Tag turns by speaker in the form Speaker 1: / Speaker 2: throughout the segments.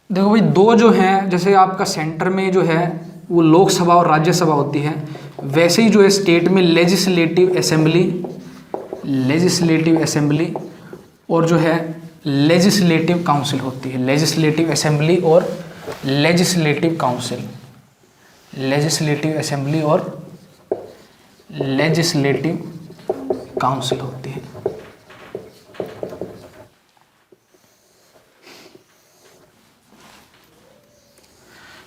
Speaker 1: देखो भाई, दो जो हैं, जैसे आपका सेंटर में जो है वो लोकसभा और राज्यसभा होती है, वैसे ही जो है स्टेट में लेजिस्लेटिव असेंबली और जो है लेजिस्लेटिव काउंसिल होती है। लेजिस्लेटिव असेंबली और लेजिस्लेटिव काउंसिल, लेजिस्लेटिव असेंबली और लेजिस्लेटिव काउंसिल होती है।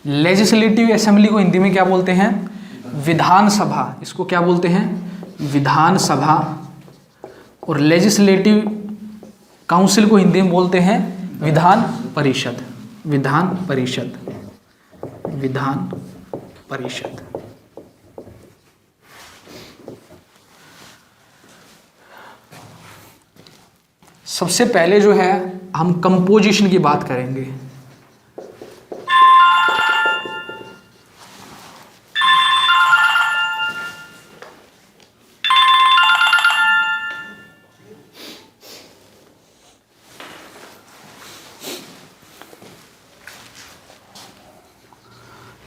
Speaker 1: लेजिस्लेटिव असेंबली को हिंदी में क्या बोलते हैं? विधानसभा। इसको क्या बोलते हैं? विधानसभा। और लेजिस्लेटिव काउंसिल को हिंदी में बोलते हैं विधान परिषद। विधान परिषद, विधान परिषद। सबसे पहले जो है हम कंपोजिशन की बात करेंगे।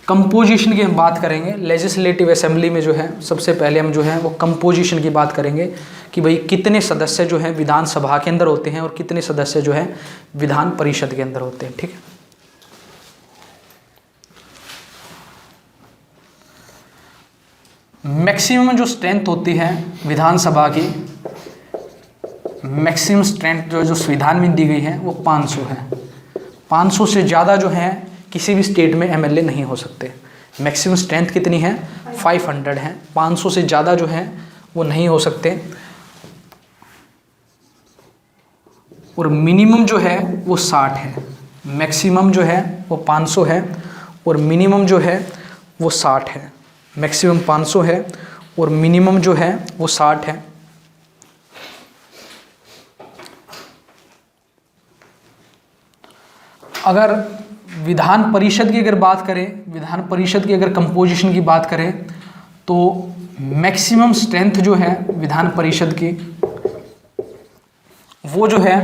Speaker 1: कंपोजिशन की हम बात करेंगे। लेजिस्लेटिव असेंबली में जो है सबसे पहले हम जो है वो कंपोजिशन की बात करेंगे कि भाई कितने सदस्य जो हैं विधानसभा के अंदर होते हैं और कितने सदस्य जो है विधान परिषद के अंदर होते हैं। ठीक है, मैक्सिमम जो स्ट्रेंथ होती है विधानसभा की, मैक्सिमम स्ट्रेंथ जो संविधान में दी गई है वो 500 है। 500 से ज़्यादा जो है किसी भी स्टेट में एमएलए नहीं हो सकते। मैक्सिमम स्ट्रेंथ कितनी है? 500 है। 500 से ज़्यादा जो है वो नहीं हो सकते। और मिनिमम जो है वो 60 है। मैक्सिमम जो है वो 500 है और मिनिमम जो है वो 60 है। मैक्सिमम 500 है और मिनिमम जो है वो 60 है। अगर विधान परिषद की अगर बात करें, विधान परिषद की अगर कंपोजिशन की बात करें तो मैक्सिमम स्ट्रेंथ जो है विधान परिषद की वो जो है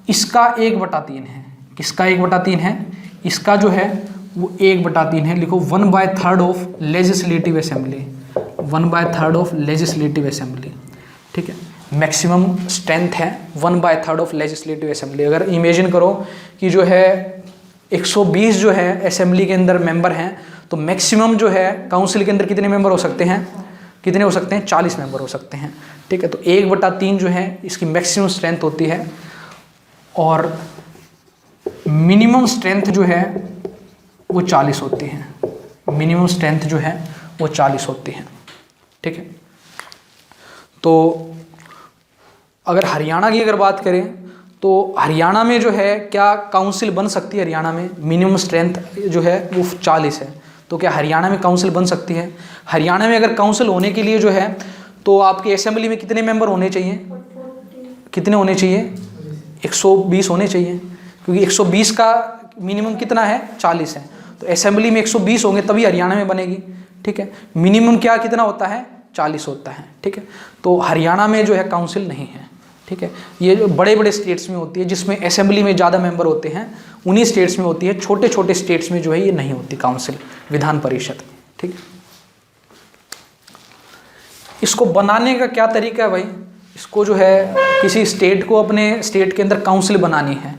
Speaker 1: इसका 1/3 है। किसका 1/3 है? इसका जो है वो 1/3 है। लिखो 1/3 of legislative assembly, 1/3 of legislative assembly. ठीक है, मैक्सिमम स्ट्रेंथ है 1/3 ऑफ लेजिस्लेटिव असेंबली। अगर इमेजिन करो कि जो है 120 जो है असेंबली के अंदर मेंबर हैं तो मैक्सिमम जो है काउंसिल के अंदर कितने मेंबर हो सकते हैं? कितने हो सकते हैं? 40 मेंबर हो सकते हैं। ठीक है, तो 1/3 जो है इसकी मैक्सिमम स्ट्रेंथ होती है और मिनिमम स्ट्रेंथ जो है वो 40 होती है। मिनिमम स्ट्रेंथ जो है वो 40 होती है। ठीक है, तो अगर हरियाणा की अगर बात करें तो हरियाणा में जो है क्या काउंसिल बन सकती है? हरियाणा में मिनिमम स्ट्रेंथ जो है वो 40 है। तो क्या हरियाणा में काउंसिल बन सकती है? हरियाणा में अगर काउंसिल होने के लिए जो है तो आपकी असेंबली में कितने मेंबर होने चाहिए? कितने होने चाहिए? 120 होने चाहिए, क्योंकि 120 का मिनिमम कितना है? 40 है। तो असेंबली में 120 होंगे तभी हरियाणा में बनेगी। ठीक है, मिनिमम क्या कितना होता है? 40 होता है। ठीक है, तो हरियाणा में जो है काउंसिल नहीं है। ठीक है, ये जो बड़े बड़े स्टेट्स में होती है जिसमें असेंबली में ज़्यादा मेंबर होते हैं उन्हीं स्टेट्स में होती है। छोटे छोटे स्टेट्स में जो है ये नहीं होती काउंसिल, विधान परिषद। ठीक है, इसको बनाने का क्या तरीका है भाई? इसको जो है किसी स्टेट को अपने स्टेट के अंदर काउंसिल बनानी है।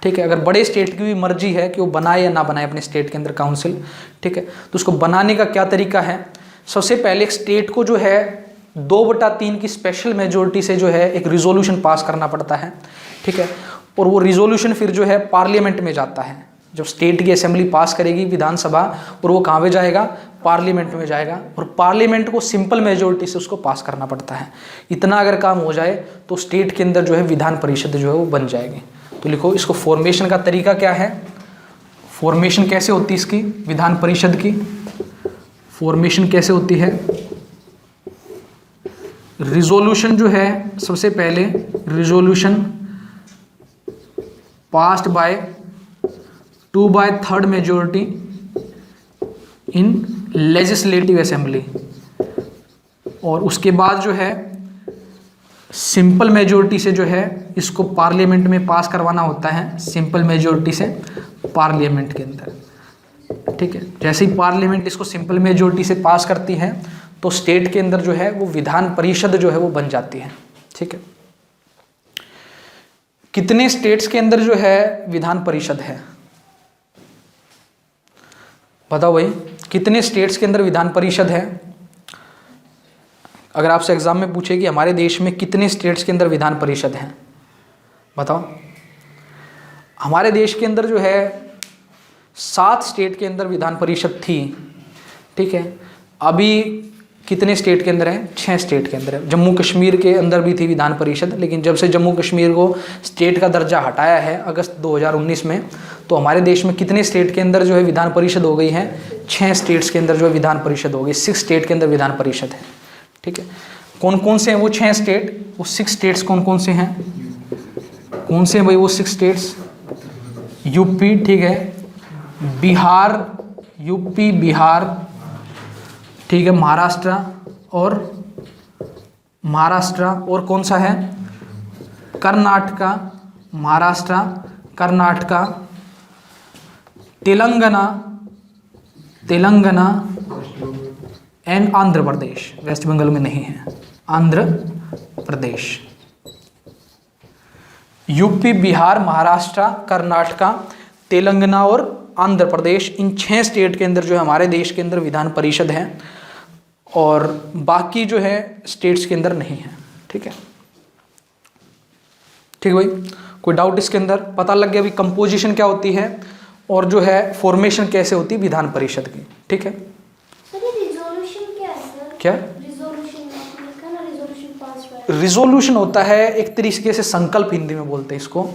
Speaker 1: ठीक है, अगर बड़े स्टेट की भी मर्जी है कि वो बनाए या ना बनाए अपने स्टेट के अंदर काउंसिल। ठीक है, तो उसको बनाने का क्या तरीका है? सबसे पहले एक स्टेट को जो है 2/3 की स्पेशल मेजोरिटी से जो है एक रिजोल्यूशन पास करना पड़ता है। ठीक है, और वो रिजोल्यूशन फिर जो है पार्लियामेंट में जाता है। जब स्टेट की असेंबली पास करेगी विधानसभा, और वो कहाँ पे जाएगा? पार्लियामेंट में जाएगा, और पार्लियामेंट को सिंपल मेजोरिटी से उसको पास करना पड़ता है। इतना अगर काम हो जाए तो स्टेट के अंदर जो है विधान परिषद जो है वो बन जाएगी। तो लिखो इसको फॉर्मेशन का तरीका क्या है? फॉर्मेशन कैसे होती है इसकी? विधान परिषद की फॉर्मेशन कैसे होती है? रिजोल्यूशन जो है सबसे पहले resolution passed by 2/3 majority in legislative assembly, और उसके बाद जो है सिंपल मेजोरिटी से जो है इसको पार्लियामेंट में पास करवाना होता है। सिंपल मेजोरिटी से पार्लियामेंट के अंदर, ठीक है। जैसे ही पार्लियामेंट इसको सिंपल मेजोरिटी से पास करती है तो स्टेट के अंदर जो है वो विधान परिषद जो है वो बन जाती है, ठीक है। कितने स्टेट्स के अंदर जो है विधान परिषद है, बताओ भाई, कितने स्टेट्स के अंदर विधान परिषद है? अगर आपसे एग्जाम में पूछे कि हमारे देश में कितने स्टेट्स के अंदर विधान परिषद हैं, बताओ। हमारे देश के अंदर जो है 7 स्टेट के अंदर विधान परिषद थी, ठीक है। अभी कितने स्टेट के अंदर है? 6 स्टेट के अंदर है। जम्मू कश्मीर के अंदर भी थी विधान परिषद, लेकिन जब से जम्मू कश्मीर को स्टेट का दर्जा हटाया है अगस्त 2019 में, तो हमारे देश में कितने स्टेट के अंदर जो है विधान परिषद हो गई है? 6 स्टेट्स के अंदर जो है विधान परिषद हो गई। 6 स्टेट के अंदर विधान परिषद है, ठीक है। कौन कौन से हैं वो 6 स्टेट? वो 6 स्टेट्स कौन कौन से हैं? कौन से हैं भाई वो 6 स्टेट्स? यूपी, ठीक है, बिहार, यूपी बिहार, ठीक है, महाराष्ट्र और कौन सा है? कर्नाटका, महाराष्ट्र, कर्नाटका, तेलंगाना एंड आंध्र प्रदेश। वेस्ट बंगाल में नहीं है, आंध्र प्रदेश। यूपी, बिहार, महाराष्ट्र, कर्नाटका, तेलंगाना और आंध्र प्रदेश, इन 6 स्टेट के अंदर जो है हमारे देश के अंदर विधान परिषद है, और बाकी जो है स्टेट्स के अंदर नहीं है, ठीक है। ठीक भाई, कोई डाउट इसके अंदर? पता लग गया अभी कंपोजिशन क्या होती है और जो है फॉर्मेशन कैसे होती है विधान परिषद की, ठीक है। क्या रिजोल्यूशन होता है? एक तरीके से संकल्प, हिंदी में बोलते हैं इसको,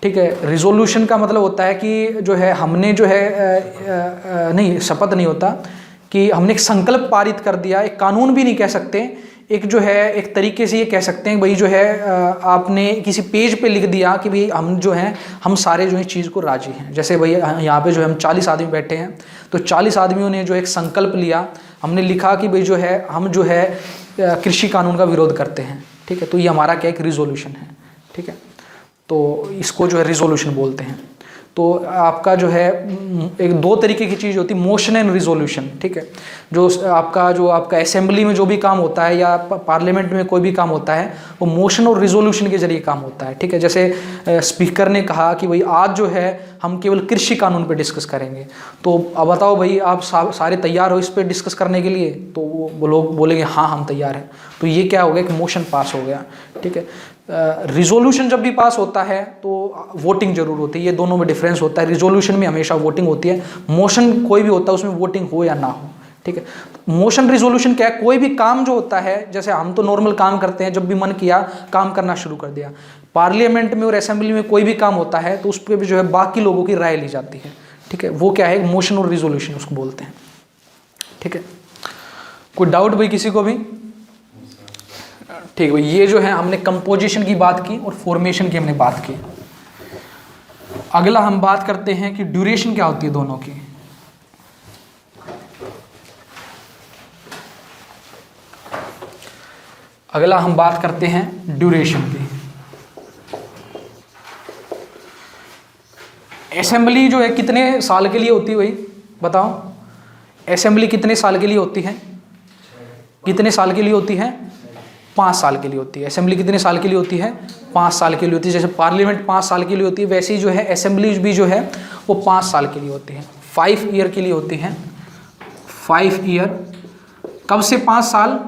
Speaker 1: ठीक है। रिजोल्यूशन का मतलब होता है कि जो है हमने जो है नहीं, शपथ नहीं होता, कि हमने एक संकल्प पारित कर दिया, एक कानून भी नहीं कह सकते, एक जो है एक तरीके से ये कह सकते हैं भाई जो है आपने किसी पेज पे लिख दिया कि भाई हम जो हैं, हम सारे जो है चीज़ को राजी हैं। जैसे भाई यहाँ पे जो है हम 40 आदमी बैठे हैं, तो 40 आदमियों ने जो एक संकल्प लिया, हमने लिखा कि भाई जो है हम जो है कृषि कानून का विरोध करते हैं, ठीक है। तो ये हमारा क्या एक रिजोल्यूशन है, ठीक है। तो इसको जो है रिजोल्यूशन बोलते हैं। तो आपका जो है एक 2 तरीके की चीज़ होती है, मोशन एंड रिजोल्यूशन, ठीक है। जो आपका असेंबली में जो भी काम होता है या पार्लियामेंट में कोई भी काम होता है, वो मोशन और रिजोल्यूशन के जरिए काम होता है, ठीक है। जैसे स्पीकर ने कहा कि भाई आज जो है हम केवल कृषि कानून पे डिस्कस करेंगे, तो अब बताओ भाई आप सारे तैयार हो इस पर डिस्कस करने के लिए? तो वो लोग बोलेंगे हाँ हम तैयार हैं। तो ये क्या हो गया कि मोशन पास हो गया, ठीक है। रिजोल्यूशन जब भी पास होता है तो वोटिंग जरूर होती है, ये दोनों में डिफरेंस होता है। रिजोल्यूशन में हमेशा वोटिंग होती है, मोशन कोई भी होता है उसमें वोटिंग हो या ना हो, ठीक है। मोशन रिजोल्यूशन क्या है? कोई भी काम जो होता है, जैसे हम तो नॉर्मल काम करते हैं, जब भी मन किया काम करना शुरू कर दिया। पार्लियामेंट में और असेंबली में कोई भी काम होता है तो उस पर भी जो है बाकी लोगों की राय ली जाती है, ठीक है। वो क्या है? मोशन और रिजोल्यूशन उसको बोलते हैं, ठीक है। कोई डाउट भाई किसी को भी? ठीक है, ये जो है हमने कंपोजिशन की बात की और फॉर्मेशन की हमने बात की। अगला हम बात करते हैं कि ड्यूरेशन क्या होती है दोनों की। अगला हम बात करते हैं ड्यूरेशन की। असेंबली जो है कितने साल के लिए होती है भाई, बताओ? असेंबली कितने साल के लिए होती है? कितने साल के लिए होती है? 5 साल के लिए होती है। असेंबली कितने साल के लिए होती है? 5 साल के लिए होती है। जैसे पार्लियामेंट 5 साल के लिए होती है, वैसे ही जो है असेंबली भी जो है वो 5 साल के लिए होती है। 5 ईयर के लिए होती है। 5 ईयर कब से 5 साल?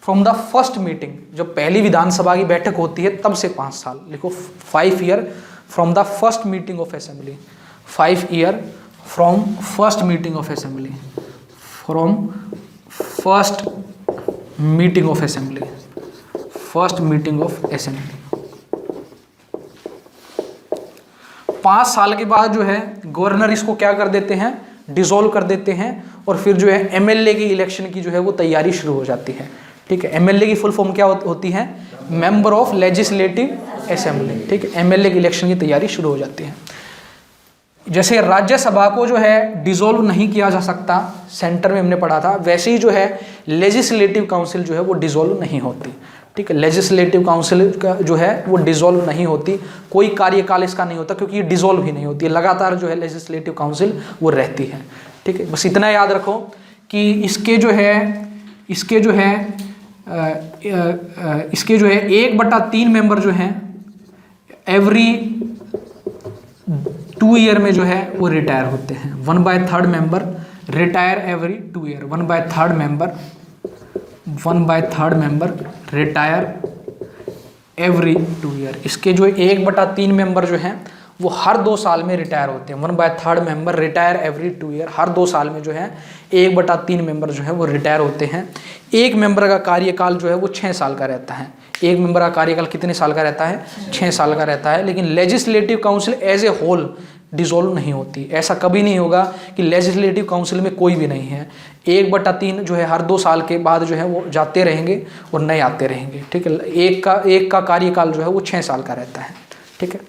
Speaker 1: फ्रॉम द फर्स्ट मीटिंग, जब पहली विधानसभा की बैठक होती है तब से 5 साल। लिखो 5 year from the first meeting of assembly. 5 year from first meeting of assembly, from first meeting of assembly, first meeting of assembly. 5 साल के बाद जो है गवर्नर इसको क्या कर देते हैं? डिसॉल्व कर देते हैं, और फिर जो है एमएलए की इलेक्शन की जो है वो तैयारी शुरू हो जाती है, ठीक है। एमएलए की फुल फॉर्म क्या होती है? मेंबर ऑफ लेजिस्लेटिव असेंबली, ठीक है। एमएलए की इलेक्शन की तैयारी शुरू हो जाती है। जैसे राज्यसभा को जो है डिसॉल्व नहीं किया जा सकता, सेंटर में हमने पढ़ा था, वैसे ही जो है लेजिस्लेटिव काउंसिल जो है वो डिसॉल्व नहीं होती, ठीक है। लेजिस्लेटिव काउंसिल का जो है वो डिसॉल्व नहीं होती, कोई कार्यकाल इसका नहीं होता, क्योंकि ये डिसॉल्व ही नहीं होती है, लगातार जो है लेजिस्लेटिव काउंसिल वो रहती है। ठीक है, बस इतना याद रखो कि इसके जो है 1/3 मेंबर जो हैं एवरी 2 ईयर में जो है वो रिटायर होते हैं। 1/3 member retire every 2 year. 1/3 member retire every 2 year. इसके जो 1/3 मेंबर जो हैं वो हर 2 साल में रिटायर होते हैं। 1/3 मेंबर रिटायर एवरी 2 ईयर। हर 2 साल में जो है 1/3 मेंबर जो है वो रिटायर होते हैं। एक मेंबर का कार्यकाल जो है वो 6 साल का रहता है। एक मेंबर का कार्यकाल कितने साल का रहता है? 6 साल का रहता है। लेकिन legislative council as a whole dissolve नहीं होती। ऐसा कभी नहीं होगा कि लेजिस्लेटिव काउंसिल में कोई भी नहीं है। 1/3 जो है हर 2 साल के बाद जो है वो जाते रहेंगे और नए आते रहेंगे। ठीक है, एक का कार्यकाल जो है वो 6 साल का रहता है। ठीक है,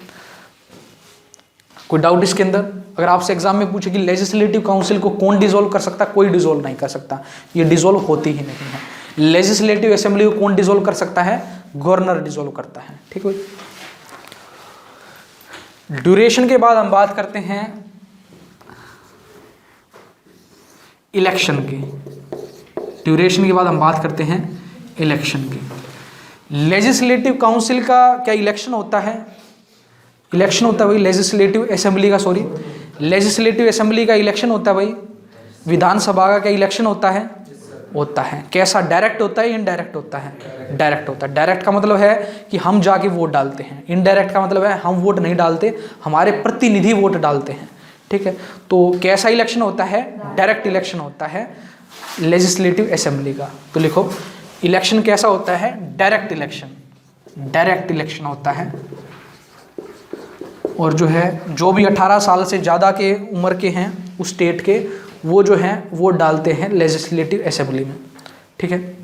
Speaker 1: कोई डाउट इसके अंदर? अगर आपसे एग्जाम में पूछे कि लेजिस्लेटिव काउंसिल को कौन डिसॉल्व कर सकता है, कोई डिसॉल्व नहीं कर सकता, ये डिसॉल्व होती ही नहीं है। लेजिस्लेटिव असेंबली को कौन डिसॉल्व कर सकता है? गवर्नर डिसॉल्व करता है। ठीक है, ड्यूरेशन के बाद हम बात करते हैं इलेक्शन की। ड्यूरेशन के बाद हम बात करते हैं इलेक्शन की। लेजिस्लेटिव काउंसिल का क्या इलेक्शन होता है? इलेक्शन होता है भाई लेजिस्लेटिव असेंबली का, सॉरी लेजिस्लेटिव असेंबली का इलेक्शन होता है भाई। विधानसभा का क्या इलेक्शन होता है? होता है। कैसा? डायरेक्ट होता है, इनडायरेक्ट होता है? डायरेक्ट होता है। डायरेक्ट का मतलब है कि हम जाके वोट डालते हैं। इनडायरेक्ट का मतलब है हम वोट नहीं डालते, हमारे प्रतिनिधि वोट डालते हैं। ठीक है, तो कैसा इलेक्शन होता है? डायरेक्ट इलेक्शन होता है लेजिस्लेटिव असेंबली का। तो लिखो इलेक्शन कैसा होता है? Direct election. डायरेक्ट इलेक्शन होता है। और जो है जो भी 18 साल से ज़्यादा के उम्र के हैं उस स्टेट के, वो जो हैं वोट डालते हैं लेजिस्लेटिव असेंबली में। ठीक है,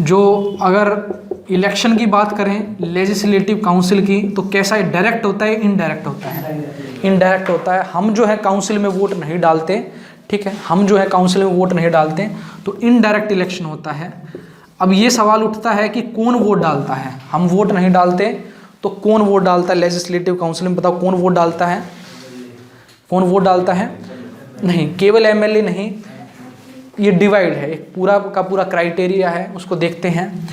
Speaker 1: जो अगर इलेक्शन की बात करें लेजिस्लेटिव काउंसिल की, तो कैसा है? डायरेक्ट होता है, इनडायरेक्ट होता है? इनडायरेक्ट होता है। हम जो है काउंसिल में वोट नहीं डालते। ठीक है, हम जो है काउंसिल में वोट नहीं डालते, तो इनडायरेक्ट इलेक्शन होता है। अब ये सवाल उठता है कि कौन वोट डालता है? हम वोट नहीं डालते तो कौन वोट डालता है लेजिस्लेटिव काउंसिल में? बताओ कौन वोट डालता है? कौन वोट डालता है? नहीं, केवल एमएलए नहीं, ये डिवाइड है, एक पूरा का पूरा क्राइटेरिया है, उसको देखते हैं।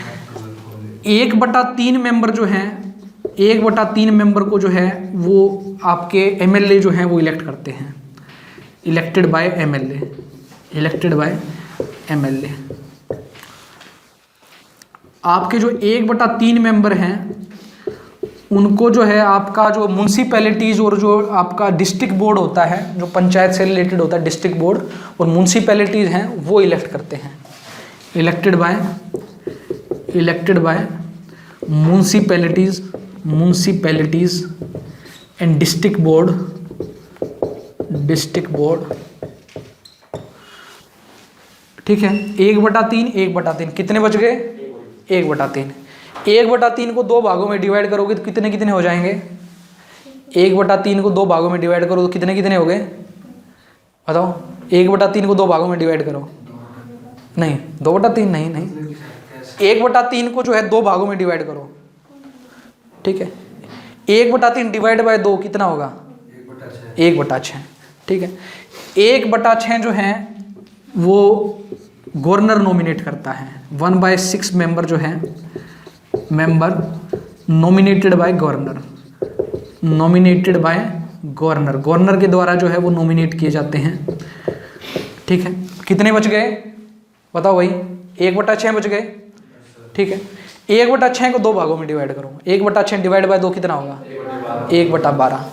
Speaker 1: 1/3 मेंबर जो हैं, 1/3 मेंबर को जो है वो आपके एमएलए जो हैं वो इलेक्ट करते हैं। Elected by MLA, elected by MLA. आपके जो 1/3 मेंबर हैं उनको जो है आपका जो म्यूनसिपैलिटीज़ और जो आपका डिस्ट्रिक्ट बोर्ड होता है, जो पंचायत से रिलेटेड होता है, डिस्ट्रिक्ट बोर्ड और म्यूनसिपैलिटीज़ हैं, वो इलेक्ट करते हैं। Elected by municipalities and district board. ठीक है, 1/3 कितने बच गए? 1/3। 1/3 को 2 भागों में डिवाइड करोगे तो कितने कितने हो जाएंगे? 1/3 को 2 भागों में डिवाइड करो तो कितने कितने हो गए? बताओ, 1/3 को 2 भागों में डिवाइड करो। नहीं, 2/3 नहीं, 1/3 को जो है 2 भागों में डिवाइड करो। ठीक है, 1/3 डिवाइड बाय 2 कितना होगा? 1/6। ठीक है, 1/6 जो है वो गवर्नर नॉमिनेट करता है। 1/6 मेंबर जो है member nominated by governor, governor के द्वारा जो है वो नॉमिनेट किए जाते हैं। ठीक है, कितने बच गए? बताओ भाई, 1/6 बच गए। ठीक है, 1/6 को 2 भागों में डिवाइड करो। 1/6 डिवाइड बाय 2 कितना होगा? 1/12।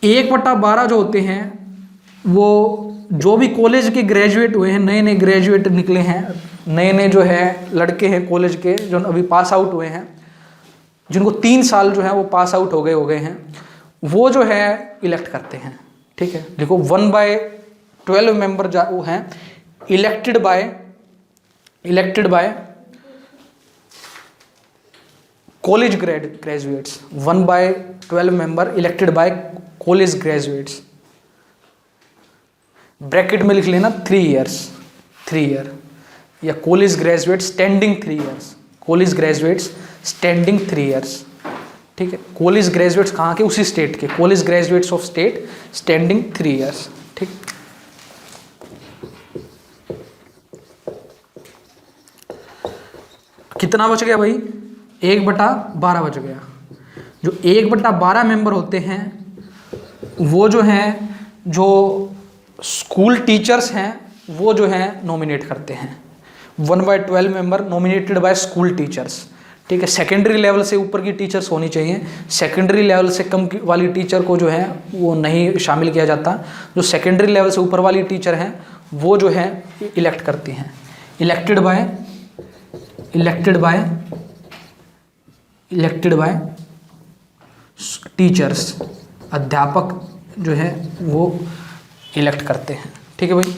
Speaker 1: 1/12 जो होते हैं वो जो भी कॉलेज के ग्रेजुएट हुए हैं, नए नए ग्रेजुएट निकले हैं, नए जो है लड़के हैं कॉलेज के जो अभी पास आउट हुए हैं, जिनको 3 साल जो है वो पास आउट हो गए हैं, वो जो है इलेक्ट करते हैं। ठीक है, देखो 1/12 मेंबर वो हैं elected by college graduates. 1/12 member elected by college graduates. Bracket में लिख लेना 3 ईयर्स, 3 ईयर, या college graduate standing 3 years, college graduates standing 3 years, ठीक है। कॉलेज ग्रेजुएट्स कहाँ के, उसी स्टेट के, college graduates of state standing 3 years, ठीक। कितना बच गया भाई, 1/12 बच गया। जो 1/12 मेंबर होते हैं वो जो हैं, जो स्कूल टीचर्स हैं वो जो हैं नॉमिनेट करते हैं। 1/12 member nominated by school teachers, ठीक है। सेकेंडरी लेवल से ऊपर की टीचर्स होनी चाहिए, सेकेंडरी लेवल से कम वाली टीचर को जो है वो नहीं शामिल किया जाता। जो सेकेंडरी लेवल से ऊपर वाली टीचर हैं वो जो है इलेक्ट करती हैं, इलेक्टेड बाय टीचर्स, अध्यापक जो है वो इलेक्ट करते हैं, ठीक है भाई।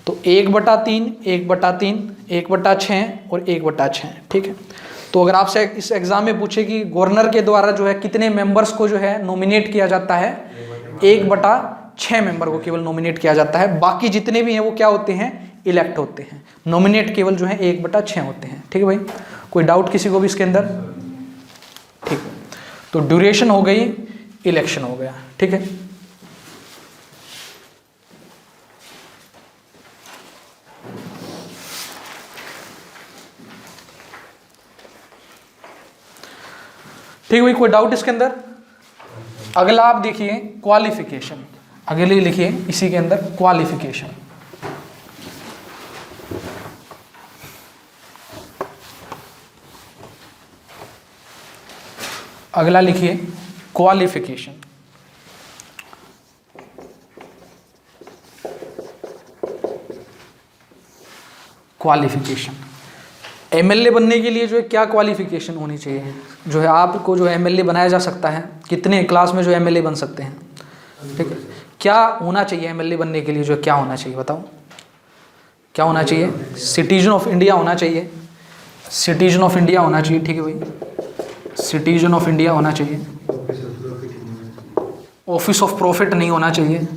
Speaker 1: तो 1/3, 1/3, 1/6 और 1/6, ठीक है। तो अगर आपसे इस एग्जाम में पूछे कि गवर्नर के द्वारा जो है कितने मेंबर्स को जो है नॉमिनेट किया जाता है, 1/6 मेंबर को केवल नॉमिनेट किया जाता है, बाकी जितने भी हैं वो क्या होते हैं, इलेक्ट होते हैं। नॉमिनेट केवल जो है 1/6 होते हैं, ठीक है भाई। कोई डाउट किसी को भी इसके अंदर, ठीक है। तो ड्यूरेशन हो गई, इलेक्शन हो गया, ठीक है। ठीक है भाई, कोई डाउट इसके अंदर। अगला आप देखिए क्वालिफिकेशन, अगले लिखिए इसी के अंदर क्वालिफिकेशन। अगला लिखिए क्वालिफिकेशन। क्वालिफिकेशन, एमएलए बनने के लिए जो है क्या क्वालिफिकेशन होनी चाहिए, जो है आपको जो एमएलए बनाया जा सकता है, कितने क्लास में जो एमएलए बन सकते हैं, ठीक है। क्या होना चाहिए एमएलए बनने के लिए, जो क्या होना चाहिए बताओ, क्या होना चाहिए, सिटीजन ऑफ इंडिया होना चाहिए, सिटीजन ऑफ इंडिया होना चाहिए, ठीक है भाई, सिटीजन ऑफ इंडिया होना चाहिए, ऑफिस ऑफ प्रॉफिट नहीं होना चाहिए,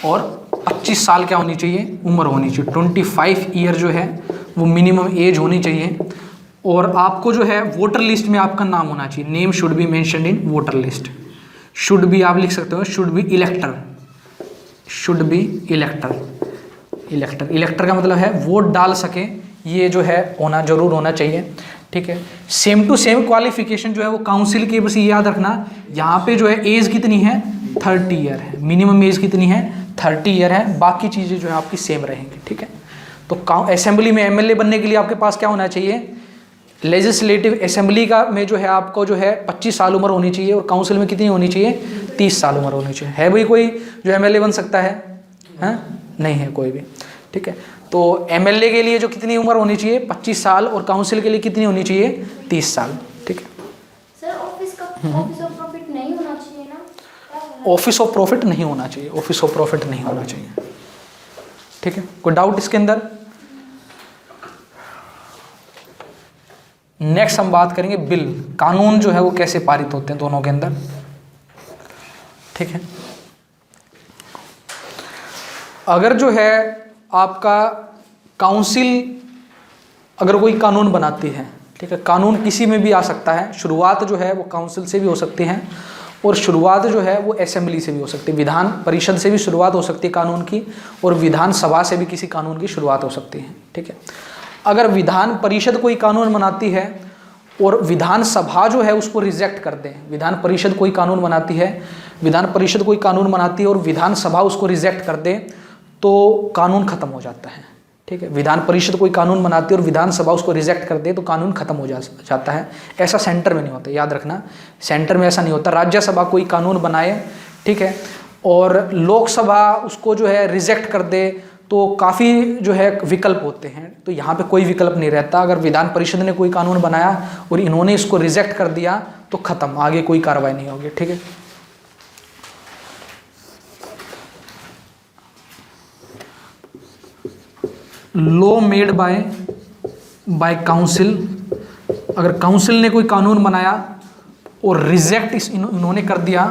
Speaker 1: और 25 साल क्या होनी चाहिए, उम्र होनी चाहिए। 25 ईयर जो है वो मिनिमम एज होनी चाहिए, और आपको जो है वोटर लिस्ट में आपका नाम होना चाहिए, name should be mentioned in voter list. Should be आप लिख सकते हो, शुड बी इलेक्टर, शुड बी इलेक्टर, इलेक्टर, इलेक्टर का मतलब है वोट डाल सके, ये जो है होना जरूर होना चाहिए, ठीक है। सेम टू सेम क्वालिफिकेशन जो है वो काउंसिल की, बस ये याद रखना, यहाँ पे जो है एज कितनी है, 30 ईयर है, मिनिमम एज कितनी है, 30 ईयर है, बाकी चीज़ें जो है आपकी सेम रहेंगी, ठीक है। तो असेंबली में एमएलए बनने के लिए आपके पास क्या होना चाहिए, लेजिस्लेटिव असेंबली का में जो है आपको जो है 25 साल उम्र होनी चाहिए, और काउंसिल में कितनी होनी चाहिए, 30 साल उम्र होनी चाहिए। है भाई कोई जो एमएलए बन सकता है, हाँ नहीं है कोई भी, ठीक है। तो एमएलए के लिए जो कितनी उम्र होनी चाहिए, 25 साल, और काउंसिल के लिए कितनी होनी चाहिए, 30 साल, ठीक है।
Speaker 2: सर ऑफिस ऑफ प्रॉफिट नहीं होना चाहिए ना,
Speaker 1: ऑफिस ऑफ प्रॉफिट नहीं होना चाहिए, ऑफिस ऑफ प्रॉफिट नहीं होना चाहिए, ठीक है। कोई डाउट इसके अंदर। नेक्स्ट हम बात करेंगे बिल, कानून जो है वो कैसे पारित होते हैं दोनों के अंदर, ठीक है। अगर जो है आपका काउंसिल अगर कोई कानून बनाती है, ठीक है, कानून किसी में भी आ सकता है, शुरुआत जो है वो काउंसिल से भी हो सकती है, और शुरुआत जो है वो असेंबली से भी हो सकती है, विधान परिषद से भी शुरुआत हो सकती है कानून की, और विधानसभा से भी किसी कानून की शुरुआत हो सकती है, ठीक है। अगर विधान परिषद कोई कानून बनाती है और विधानसभा जो है उसको रिजेक्ट कर दे, विधान परिषद कोई कानून बनाती है, विधान परिषद कोई कानून बनाती है और विधानसभा उसको रिजेक्ट कर दे, तो कानून खत्म हो जाता है, ठीक है। विधान परिषद कोई कानून बनाती है और विधानसभा उसको रिजेक्ट कर दे तो कानून खत्म हो जाता है। ऐसा सेंटर में नहीं होता, याद रखना, सेंटर में ऐसा नहीं होता। राज्यसभा कोई कानून बनाए, ठीक है, और लोकसभा उसको जो है रिजेक्ट कर दे, तो काफ़ी जो है विकल्प होते हैं, तो यहाँ पे कोई विकल्प नहीं रहता। अगर विधान परिषद ने कोई कानून बनाया और इन्होंने इसको रिजेक्ट कर दिया तो खत्म, आगे कोई कार्रवाई नहीं होगी, ठीक है। लॉ मेड बाय काउंसिल, अगर काउंसिल ने कोई कानून बनाया और रिजेक्ट इन्होंने कर दिया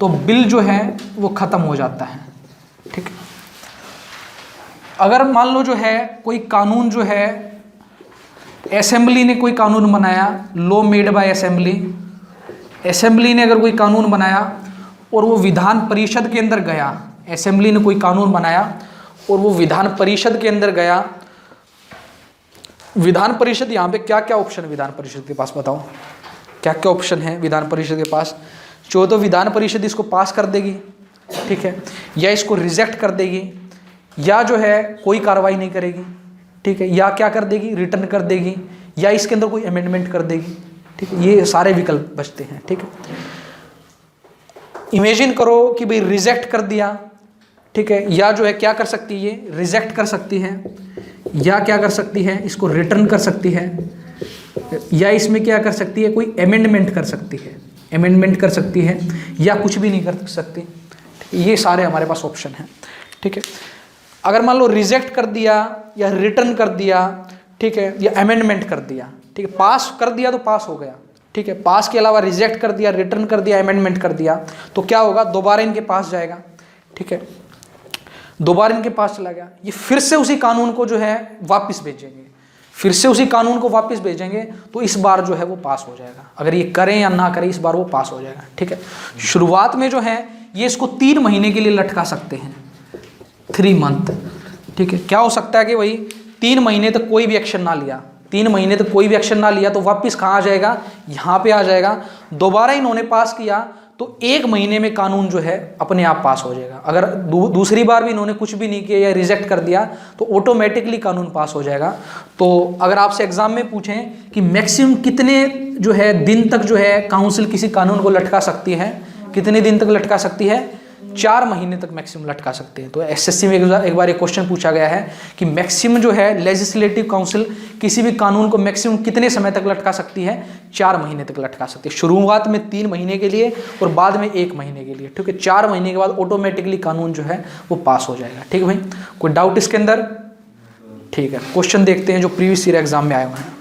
Speaker 1: तो बिल जो है वो ख़त्म हो जाता है। ठीक है, अगर मान लो जो है कोई कानून जो है असेंबली ने कोई कानून बनाया, law made by assembly, assembly ने अगर कोई कानून बनाया और वो विधान परिषद के अंदर गया, असेंबली ने कोई कानून बनाया और वो विधान परिषद के अंदर गया, विधान परिषद यहाँ पे क्या क्या ऑप्शन है विधान परिषद के पास, बताओ क्या क्या ऑप्शन है विधान परिषद के पास। जो तो विधान परिषद इसको पास कर देगी, ठीक है, या इसको रिजेक्ट कर देगी, या जो है कोई कार्रवाई नहीं करेगी, ठीक है, या क्या कर देगी, रिटर्न कर देगी, या इसके अंदर कोई अमेंडमेंट कर देगी। ठीक है, ये सारे विकल्प बचते हैं। ठीक है, इमेजिन करो कि भाई रिजेक्ट कर दिया, ठीक है, या जो है क्या कर सकती है, ये रिजेक्ट कर सकती है, या क्या कर सकती है, इसको रिटर्न कर सकती है, या इसमें क्या कर सकती है, कोई अमेंडमेंट कर सकती है, अमेंडमेंट कर सकती है, या कुछ भी नहीं कर सकती। ये सारे हमारे पास ऑप्शन हैं। ठीक है, अगर मान लो रिजेक्ट कर दिया या रिटर्न कर दिया, ठीक है, या अमेंडमेंट कर दिया, ठीक है, पास कर दिया तो पास हो गया। ठीक है, पास के अलावा रिजेक्ट कर दिया, रिटर्न कर दिया, अमेंडमेंट कर दिया, तो क्या होगा, दोबारा इनके पास जाएगा। ठीक है, दोबारा इनके पास चला गया, ये फिर से उसी कानून को जो है वापस भेजेंगे, फिर से उसी कानून को वापस भेजेंगे, तो इस बार जो है वो पास हो जाएगा। अगर ये करें या ना करें, इस बार वो पास हो जाएगा। ठीक है, शुरुआत में जो है ये इसको 3 महीने के लिए लटका सकते हैं, 3 मंथ। ठीक है, क्या हो सकता है कि भाई 3 महीने तक कोई भी एक्शन ना लिया, 3 महीने तक कोई भी एक्शन ना लिया तो वापस कहाँ आ जाएगा, यहाँ पे आ जाएगा। दोबारा इन्होंने पास किया तो 1 महीने में कानून जो है अपने आप पास हो जाएगा। अगर दूसरी बार भी इन्होंने कुछ भी नहीं किया या रिजेक्ट कर दिया तो ऑटोमेटिकली कानून पास हो जाएगा। तो अगर आपसे एग्जाम में पूछें कि मैक्सिमम कितने जो है दिन तक जो है काउंसिल किसी कानून को लटका सकती है, कितने दिन तक लटका सकती है, 4 महीने तक मैक्सिमम लटका सकते हैं। तो एसएससी में एक बार एक क्वेश्चन पूछा गया है कि मैक्सिमम जो है लेजिस्लेटिव काउंसिल किसी भी कानून को मैक्सिमम कितने समय तक लटका सकती है, 4 महीने तक लटका सकती है। शुरुआत में 3 महीने के लिए और बाद में 1 महीने के लिए। ठीक है, 4 महीने के बाद ऑटोमेटिकली कानून जो है वो पास हो जाएगा। ठीक है भाई, कोई डाउट इसके अंदर? ठीक है, क्वेश्चन देखते हैं जो प्रीवियस ईयर एग्जाम में आए हुए हैं।